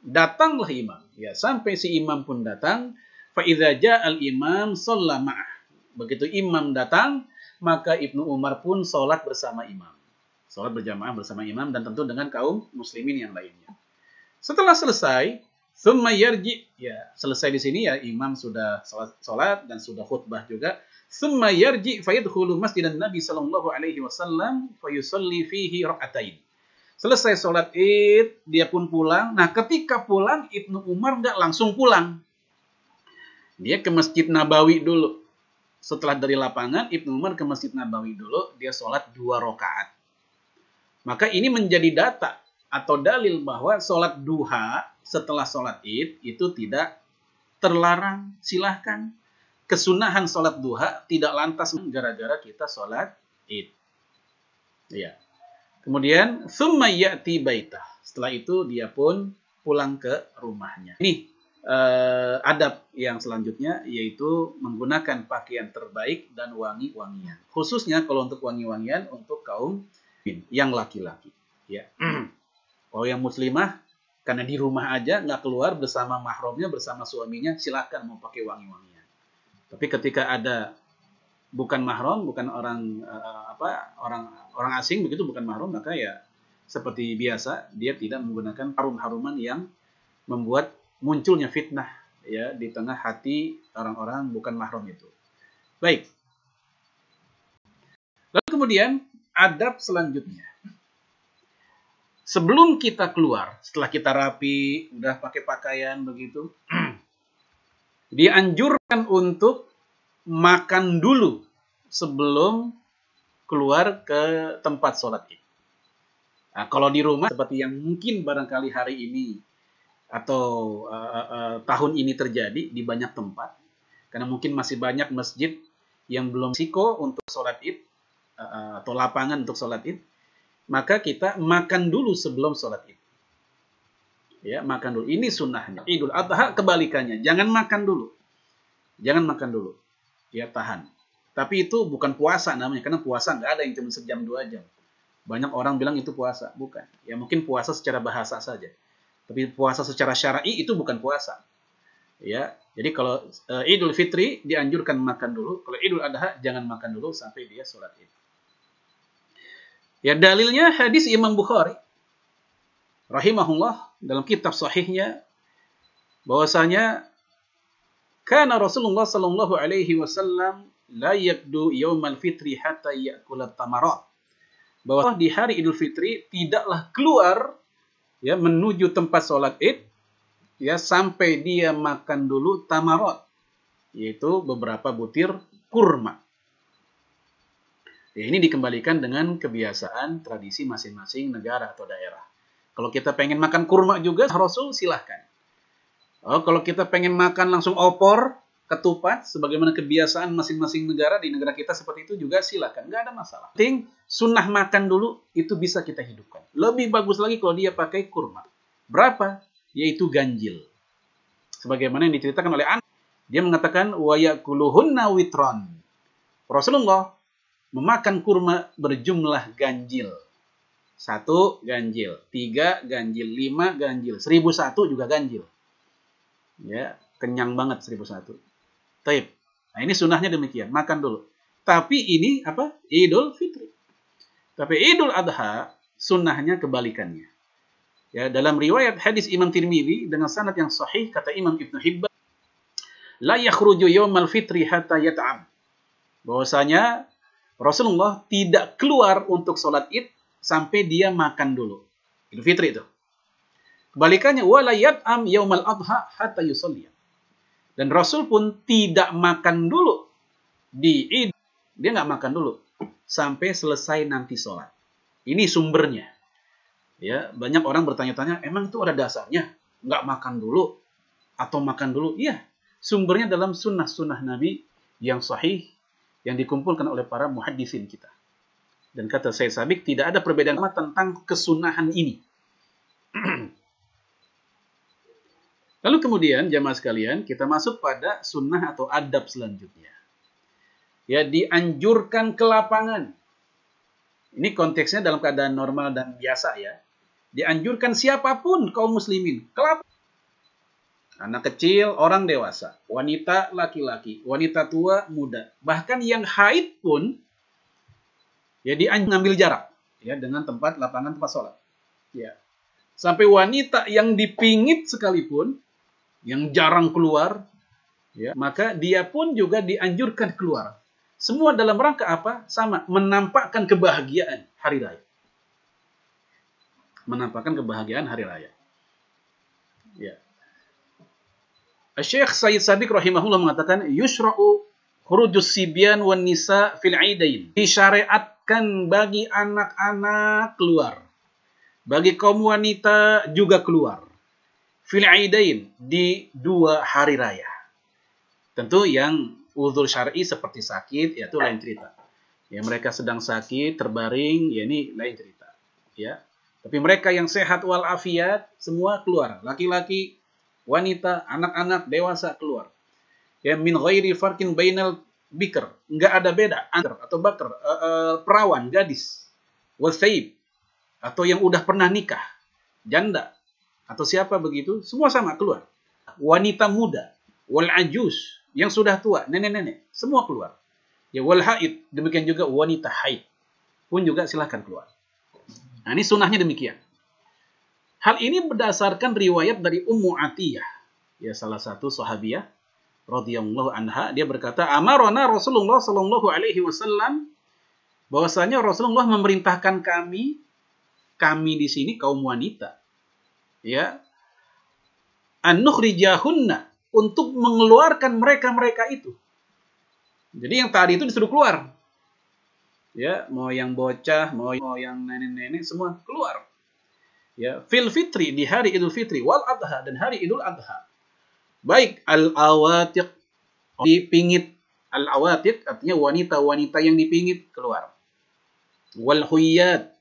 Datanglah imam. Ya, sampai si imam pun datang. Fa'idha ja'al imam sholla ma'ah. Begitu imam datang, maka Ibnu Umar pun sholat bersama imam. Sholat berjamaah bersama imam dan tentu dengan kaum muslimin yang lainnya. Setelah selesai, thumma yarji. Ya, selesai di sini ya imam sudah sholat dan sudah khutbah juga. Thumma yarji fayadkhulu masjidan Nabi sallallahu alaihi wasallam fayusalli fihi rak'atain. Selesai sholat Id, dia pun pulang. Nah, ketika pulang, Ibnu Umar nggak langsung pulang. Dia ke Masjid Nabawi dulu. Setelah dari lapangan, Ibnu Umar ke Masjid Nabawi dulu. Dia sholat 2 rakaat. Maka ini menjadi data atau dalil bahwa sholat duha setelah sholat Id itu tidak terlarang. Silahkan. Kesunahan sholat duha tidak lantas gara-gara kita sholat Id. Ya. Kemudian, thumma ya'ti baitah. Setelah itu dia pun pulang ke rumahnya. Ini adab yang selanjutnya yaitu menggunakan pakaian terbaik dan wangi-wangian. Khususnya kalau untuk wangi-wangian untuk kaum yang laki-laki. Ya. Kalau yang muslimah karena di rumah aja nggak keluar bersama mahramnya bersama suaminya silahkan mau pakai wangi-wangian. Tapi ketika ada bukan mahram, bukan orang asing begitu bukan mahram maka ya seperti biasa dia tidak menggunakan harum-haruman yang membuat munculnya fitnah ya di tengah hati orang-orang bukan mahram itu. Baik. Lalu kemudian adab selanjutnya. Sebelum kita keluar, setelah kita rapi, udah pakai pakaian begitu, dianjurkan untuk makan dulu sebelum keluar ke tempat sholat Id. Nah, kalau di rumah seperti yang mungkin barangkali hari ini atau tahun ini terjadi di banyak tempat, karena mungkin masih banyak masjid yang belum siko untuk sholat Id atau lapangan untuk sholat Id, maka kita makan dulu sebelum sholat Id. Ya, makan dulu. Ini sunnahnya. Idul Adha kebalikannya. Jangan makan dulu. Jangan makan dulu. Ya, tahan. Tapi itu bukan puasa namanya. Karena puasa nggak ada yang cuma sejam 2 jam. Banyak orang bilang itu puasa. Bukan. Ya, mungkin puasa secara bahasa saja. Tapi puasa secara syar'i itu bukan puasa. Ya, jadi kalau Idul Fitri dianjurkan makan dulu. Kalau Idul Adha jangan makan dulu sampai dia sholat Id. Ya, dalilnya hadis Imam Bukhari rahimahullah dalam kitab sahihnya bahwasanya kana Rasulullah sallallahu alaihi wasallam la yaqdu yaumal fitri hatta ya'kula tamarat. Bahwa di hari Idul Fitri tidaklah keluar ya menuju tempat sholat Id ya sampai dia makan dulu tamarat, yaitu beberapa butir kurma. Ya, ini dikembalikan dengan kebiasaan tradisi masing-masing negara atau daerah. Kalau kita pengen makan kurma juga Rasul silahkan. Oh, kalau kita pengen makan langsung opor, ketupat, sebagaimana kebiasaan masing-masing negara, di negara kita seperti itu juga silahkan, nggak ada masalah. Penting sunnah makan dulu itu bisa kita hidupkan. Lebih bagus lagi kalau dia pakai kurma. Berapa? Yaitu ganjil. Sebagaimana yang diceritakan oleh Anas, dia mengatakan wa yakuluhunna witron. Rasulullah memakan kurma berjumlah ganjil. 1 ganjil, 3 ganjil, 5 ganjil, 1001 juga ganjil. Ya, kenyang banget 1001. Taib. Nah, ini sunnahnya demikian, makan dulu. Tapi ini apa? Idul Fitri. Tapi Idul Adha sunnahnya kebalikannya. Ya, dalam riwayat hadis Imam Tirmidzi dengan sanad yang sahih kata Imam Ibnu Hibban, la yakhruju yaumal fitri hatta yat'am. Bahwasanya Rasulullah tidak keluar untuk sholat Id sampai dia makan dulu. Idul Fitri itu. Kebalikannya, wala yat'am yaumal adha hatta yusalli. Dan Rasul pun tidak makan dulu di Id. Dia nggak makan dulu sampai selesai nanti sholat. Ini sumbernya. Ya, banyak orang bertanya-tanya, emang itu ada dasarnya? Nggak makan dulu atau makan dulu? Iya, sumbernya dalam sunnah-sunnah Nabi yang sahih yang dikumpulkan oleh para muhaddisin kita. Dan kata Syekh Sabiq, tidak ada perbedaan tentang kesunahan ini. Lalu kemudian jamaah sekalian, kita masuk pada sunnah atau adab selanjutnya. Ya, dianjurkan ke lapangan. Ini konteksnya dalam keadaan normal dan biasa ya. Dianjurkan siapapun kaum muslimin ke lapangan. Anak kecil, orang dewasa, wanita, laki-laki, wanita tua, muda. Bahkan yang haid pun ya ngambil jarak ya dengan lapangan tempat sholat. Ya. Sampai wanita yang dipingit sekalipun, yang jarang keluar, ya, maka dia pun juga dianjurkan keluar. Semua dalam rangka apa? Sama, menampakkan kebahagiaan hari raya. Menampakkan kebahagiaan hari raya. Ya. Syekh Sayyid Sabiq rahimahullah mengatakan, yushra'u khurujus sibyan wan nisa fil aidain. Disyariatkan bagi anak-anak keluar. Bagi kaum wanita juga keluar. Fil aidain, di 2 hari raya. Tentu yang uzur syar'i seperti sakit, ya itu lain cerita. Ya mereka sedang sakit, terbaring, ya ini lain cerita. Ya. Tapi mereka yang sehat walafiat, semua keluar. Laki-laki, wanita, anak-anak, dewasa keluar. Ya min ghairi farqin bainal bikr. Enggak ada beda antar atau bakr, perawan, gadis, wasaib, atau yang udah pernah nikah, janda, atau siapa begitu, semua sama keluar. Wanita muda, wal ajuz, yang sudah tua, nenek-nenek, semua keluar. Ya wal haid, demikian juga wanita haid pun juga silahkan keluar. Nah, ini sunnahnya demikian. Hal ini berdasarkan riwayat dari Ummu Atiyah, ya salah satu sahabiah radhiyallahu anha, dia berkata, amarona Rasulullah sallallahu alaihi wasallam, bahwasanya Rasulullah memerintahkan kami di sini kaum wanita, ya, an-nukhrijahunna, untuk mengeluarkan mereka itu. Jadi yang tadi itu disuruh keluar. Ya, mau yang bocah, mau yang nenek-nenek, semua keluar. Ya, fil fitri, di hari Idul Fitri, wal adha, dan hari Idul Adha. Baik al-awatiq, dipingit. Al-awatiq artinya wanita-wanita yang dipingit keluar. Wal huyyat,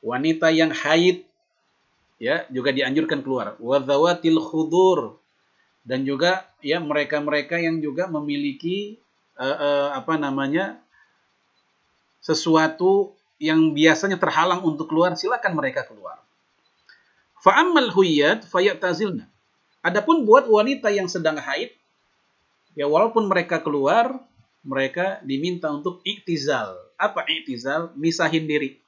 wanita yang haid, ya juga dianjurkan keluar. Wadzawatil khudur, dan juga ya mereka-mereka yang juga memiliki sesuatu yang biasanya terhalang untuk keluar, silakan mereka keluar. Fa'ammal huyyat fayatazilna. Adapun buat wanita yang sedang haid, ya walaupun mereka keluar, mereka diminta untuk iktizal. Apa iktizal? Misahin diri.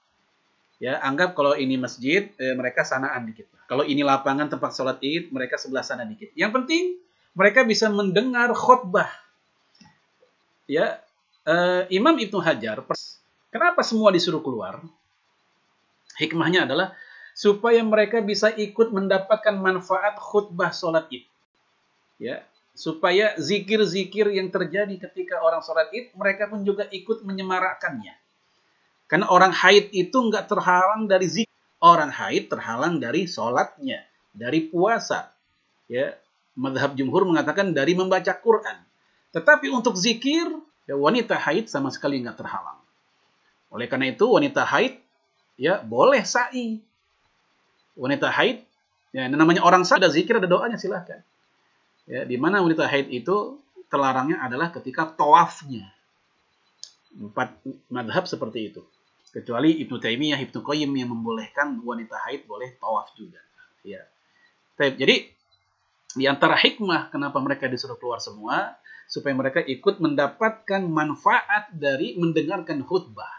Ya, anggap kalau ini masjid, mereka sanaan dikit. Kalau ini lapangan tempat sholat Id, mereka sebelah sana dikit. Yang penting mereka bisa mendengar khutbah. Ya, Imam Ibnu Hajar, kenapa semua disuruh keluar? Hikmahnya adalah supaya mereka bisa ikut mendapatkan manfaat khutbah sholat Id. Ya, supaya zikir-zikir yang terjadi ketika orang sholat Id, mereka pun juga ikut menyemarakkannya. Karena orang haid itu nggak terhalang dari zikir. Orang haid terhalang dari sholatnya, dari puasa. Ya, mazhab jumhur mengatakan dari membaca Quran. Tetapi untuk zikir, ya, wanita haid sama sekali nggak terhalang. Oleh karena itu, wanita haid ya boleh sa'i. Wanita haid, ya namanya orang sa'i, ada zikir, ada doanya, silahkan. Ya, di mana wanita haid itu terlarangnya adalah ketika tawafnya. 4 mazhab seperti itu. Kecuali Ibnu Taimiyah, Ibnu Qayyim yang membolehkan wanita haid boleh tawaf juga. Ya. Jadi di antara hikmah kenapa mereka disuruh keluar semua, supaya mereka ikut mendapatkan manfaat dari mendengarkan khutbah.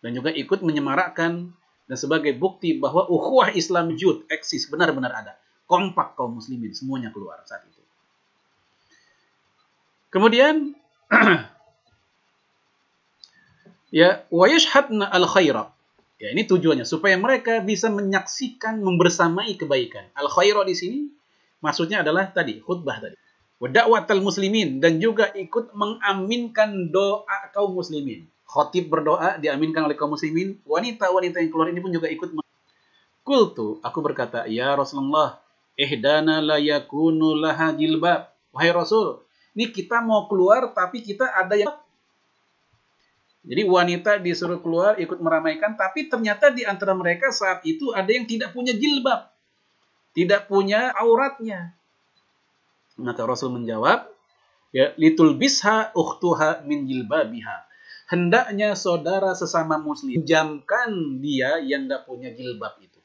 Dan juga ikut menyemarakkan, dan sebagai bukti bahwa ukhuwah Islam wujud, eksis, benar-benar ada. Kompak kaum muslimin, semuanya keluar saat itu. Kemudian ya, wa yashhadna al-khaira. Ya, ini tujuannya supaya mereka bisa menyaksikan, membersamai kebaikan. Al-khaira di sini maksudnya adalah tadi khutbah tadi. Wa da'watal muslimin, dan juga ikut mengaminkan doa kaum muslimin. khotib berdoa, diaminkan oleh kaum muslimin, wanita-wanita yang keluar ini pun juga ikut. Qultu, aku berkata, ya Rasulullah, ihdana la yakunu laha jilbab. Wahai Rasul, ini kita mau keluar tapi kita ada yang... Jadi wanita disuruh keluar ikut meramaikan, tapi ternyata di antara mereka saat itu ada yang tidak punya jilbab, tidak punya auratnya. Maka Rasul menjawab, ya, litulbisha ukhtuha min jilbabiha. Hendaknya saudara sesama muslim jamkan dia yang tidak punya jilbab itu.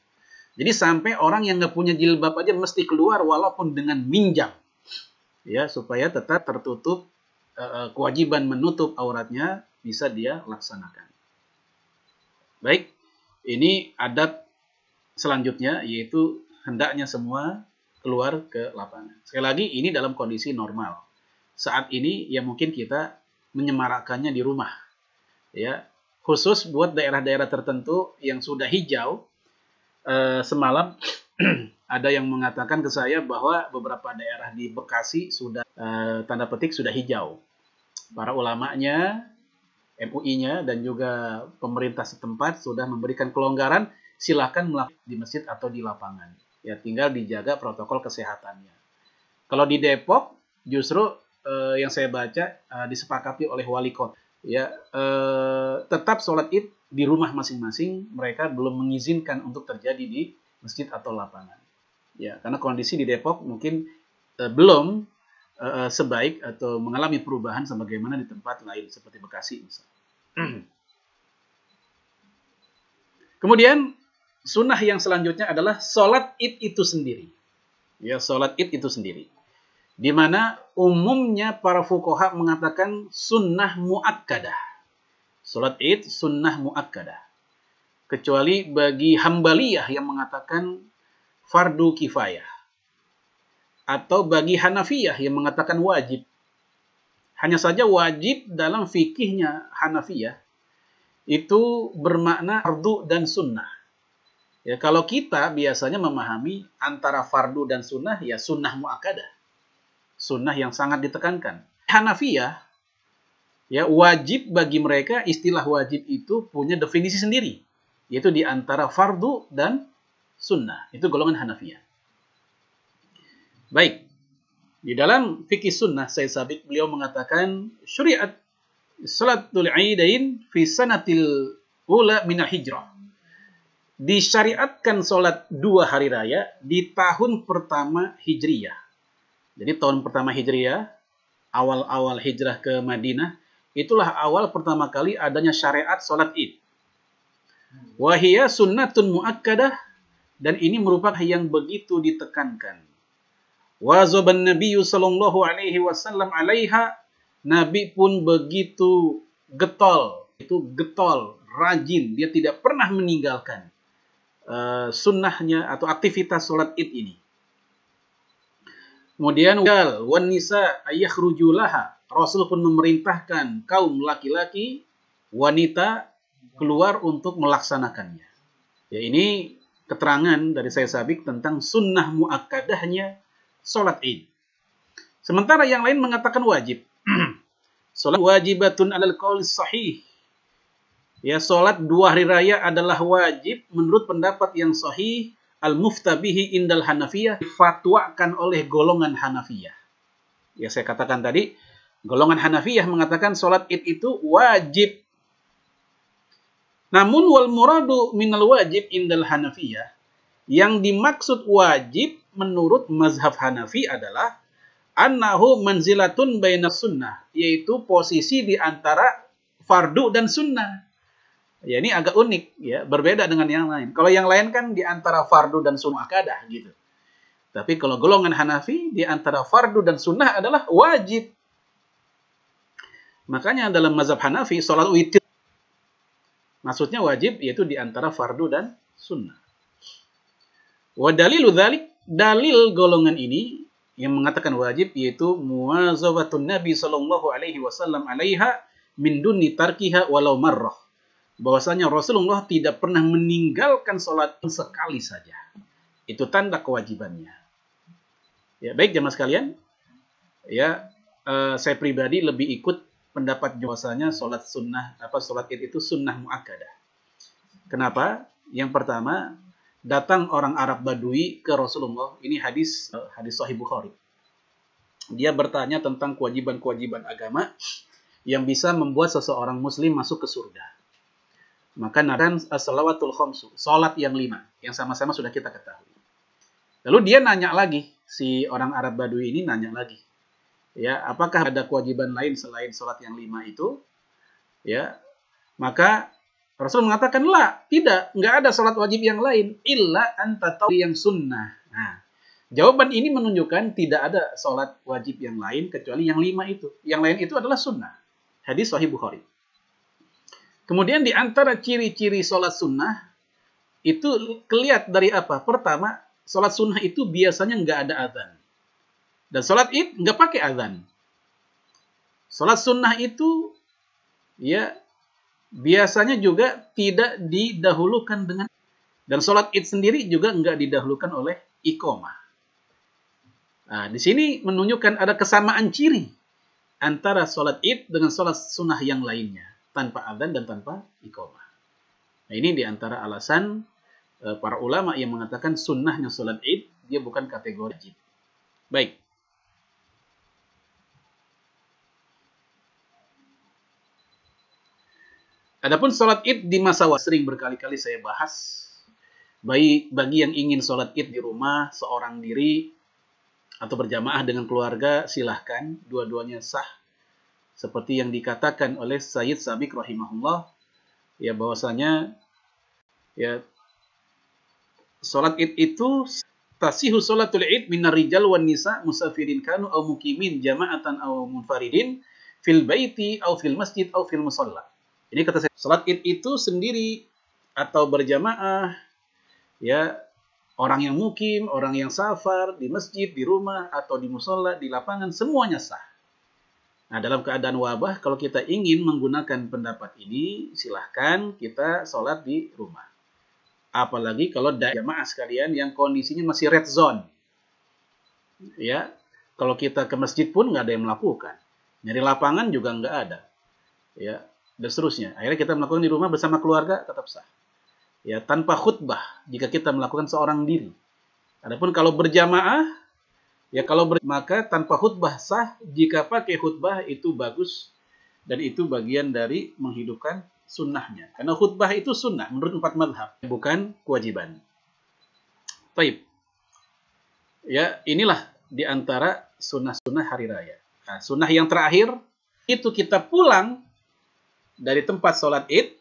Jadi sampai orang yang nggak punya jilbab aja mesti keluar walaupun dengan minjam, ya, supaya tetap tertutup, kewajiban menutup auratnya bisa dia laksanakan. Baik, ini adab selanjutnya yaitu hendaknya semua keluar ke lapangan. Sekali lagi ini dalam kondisi normal. Saat ini ya mungkin kita menyemarakkannya di rumah, ya, khusus buat daerah-daerah tertentu yang sudah hijau. Semalam ada yang mengatakan ke saya bahwa beberapa daerah di Bekasi sudah tanda petik sudah hijau. Para ulamanya, MUI-nya dan juga pemerintah setempat sudah memberikan kelonggaran, silakan melakukan di masjid atau di lapangan. Ya, tinggal dijaga protokol kesehatannya. Kalau di Depok justru yang saya baca disepakati oleh wali kota, ya, tetap sholat Id di rumah masing-masing, mereka belum mengizinkan untuk terjadi di masjid atau lapangan. Ya, karena kondisi di Depok mungkin belum sebaik atau mengalami perubahan sebagaimana di tempat lain seperti Bekasi misalnya. Kemudian sunnah yang selanjutnya adalah sholat Id itu sendiri. Ya, sholat Id itu sendiri. Di mana umumnya para fuqaha mengatakan sunnah muakkadah. Sholat Id sunnah muakkadah. Kecuali bagi Hambaliyah yang mengatakan fardu kifayah. Atau bagi Hanafiyah yang mengatakan wajib. Hanya saja wajib dalam fikihnya Hanafiyah itu bermakna fardu dan sunnah. Ya, kalau kita biasanya memahami antara fardu dan sunnah, ya sunnah muakkadah. Sunnah yang sangat ditekankan. Hanafiyah, ya, wajib bagi mereka, istilah wajib itu punya definisi sendiri, yaitu di antara fardu dan sunnah. Itu golongan Hanafiyah. Baik, di dalam fikih sunnah Sayyid Sabiq beliau mengatakan syariat salatul idain fi sanatil ula minal hijrah. Disyariatkan sholat 2 hari raya di tahun pertama Hijriyah. Jadi tahun pertama Hijriyah, awal-awal hijrah ke Madinah, itulah awal pertama kali adanya syariat sholat Id. Wahiyya sunnatun muakkadah, dan ini merupakan yang begitu ditekankan. Wazaban Nabi sallallahu alaihi wasallam 'alaiha, Nabi pun begitu getol, rajin, dia tidak pernah meninggalkan sunnahnya atau aktivitas sholat Id ini. Kemudian wan nisa ayakhruju laha, Rasul pun memerintahkan kaum laki-laki, wanita keluar untuk melaksanakannya. Ya, ini keterangan dari Sayyid Sabiq tentang sunnah muakkadahnya sholat Id. Sementara yang lain mengatakan wajib. Sholat wajibatun alal qaul sahih. Ya, sholat 2 hari raya adalah wajib menurut pendapat yang sahih al-muftabihi indal Hanafiyah, difatwakan oleh golongan Hanafiyah. Ya, saya katakan tadi, golongan Hanafiyah mengatakan sholat Id itu wajib. Namun wal muradu minal wajib indal Hanafiyah, yang dimaksud wajib menurut mazhab Hanafi adalah annahu manzilatun bainas sunnah, yaitu posisi di antara fardu dan sunnah. Ya, ini agak unik, ya, berbeda dengan yang lain. Kalau yang lain kan di antara fardu dan sunnah akadah gitu. Tapi kalau golongan Hanafi di antara fardu dan sunnah adalah wajib. Makanya dalam mazhab Hanafi sholat witir maksudnya wajib, yaitu di antara fardu dan sunnah. Wa dalilu dzalik, dalil golongan ini yang mengatakan wajib yaitu muwazabatun Nabi sallallahu alaihi wasallam 'alaiha min dunni tarkiha walau marrah. Bahwasanya Rasulullah tidak pernah meninggalkan sholat sekali saja. Itu tanda kewajibannya. Ya, baik jemaah sekalian. Ya, saya pribadi lebih ikut pendapat bahwasanya sholat id itu sunnah muakkadah. Kenapa? Yang pertama, datang orang Arab Badui ke Rasulullah. Ini hadis Sahih Bukhari. Dia bertanya tentang kewajiban-kewajiban agama yang bisa membuat seseorang muslim masuk ke surga. Maka nadan as-salawatul khamsu, salat yang 5, yang sama-sama sudah kita ketahui. Lalu dia nanya lagi, si orang Arab Badui ini nanya lagi. Ya, apakah ada kewajiban lain selain salat yang 5 itu? Ya. Maka Rasul mengatakan, tidak, enggak ada salat wajib yang lain illa anta tahu yang sunnah. Nah, jawaban ini menunjukkan tidak ada salat wajib yang lain kecuali yang 5 itu. Yang lain itu adalah sunnah. Hadis Sahih Bukhari. Kemudian di antara ciri-ciri sholat sunnah itu kelihatan dari apa? Pertama, sholat sunnah itu biasanya nggak ada azan. Dan sholat id nggak pakai azan. Sholat sunnah itu ya biasanya juga tidak didahulukan dengan, dan sholat id sendiri juga nggak didahulukan oleh iqomah. Nah, di sini menunjukkan ada kesamaan ciri antara sholat id dengan sholat sunnah yang lainnya, tanpa adzan dan tanpa iqamah. Nah, ini diantara alasan para ulama yang mengatakan sunnahnya sholat id, dia bukan kategori wajib. Baik. Adapun sholat id di masa sering berkali-kali saya bahas. Bagi yang ingin sholat id di rumah, seorang diri, atau berjamaah dengan keluarga, silahkan. Dua-duanya sah. Seperti yang dikatakan oleh Sayyid Sabiq rahimahullah, ya bahwasanya ya salat id itu tasihu salatul id minar rijal wan nisa musafirin kanu aw muqimin jama'atan aw munfaridin fil baiti aw fil masjid aw fil musalla. Ini kata saya, salat id itu sendiri atau berjamaah, ya orang yang mukim, orang yang safar, di masjid, di rumah atau di musalla, di lapangan, semuanya sah. Nah, dalam keadaan wabah, kalau kita ingin menggunakan pendapat ini, silahkan kita sholat di rumah. Apalagi kalau jamaah sekalian yang kondisinya masih red zone. Ya, kalau kita ke masjid pun nggak ada yang melakukan. Nyari lapangan juga nggak ada. Ya, dan seterusnya. Akhirnya kita melakukan di rumah bersama keluarga, tetap sah. Ya, tanpa khutbah jika kita melakukan seorang diri. Adapun kalau berjamaah, ya maka tanpa khutbah sah, jika pakai khutbah itu bagus, dan itu bagian dari menghidupkan sunnahnya. Karena khutbah itu sunnah menurut 4 mazhab, bukan kewajiban. Baik. Ya, inilah di antara sunnah-sunnah hari raya. Nah, sunnah yang terakhir, itu kita pulang dari tempat sholat id,